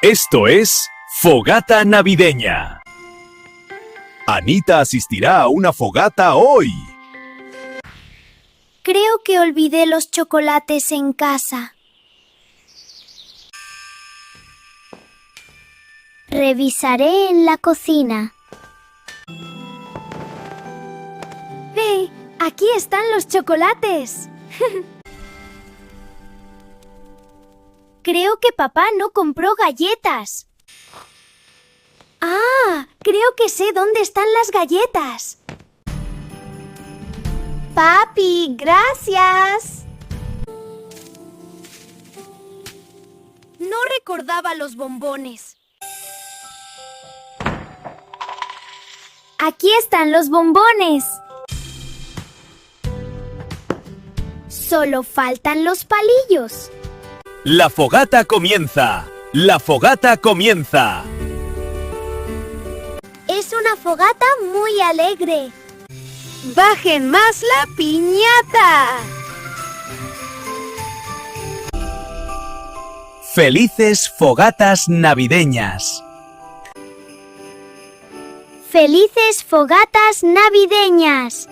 Esto es Fogata Navideña. Anita asistirá a una fogata hoy. Creo que olvidé los chocolates en casa. Revisaré en la cocina. ¡Ve! ¡Aquí están los chocolates! Creo que papá no compró galletas. ¡Ah! Creo que sé dónde están las galletas. Papi, gracias. No recordaba los bombones. Aquí están los bombones. Solo faltan los palillos. La fogata comienza. La fogata comienza. Es una fogata muy alegre. ¡Bajen más la piñata! Felices fogatas navideñas. ¡Felices fogatas navideñas!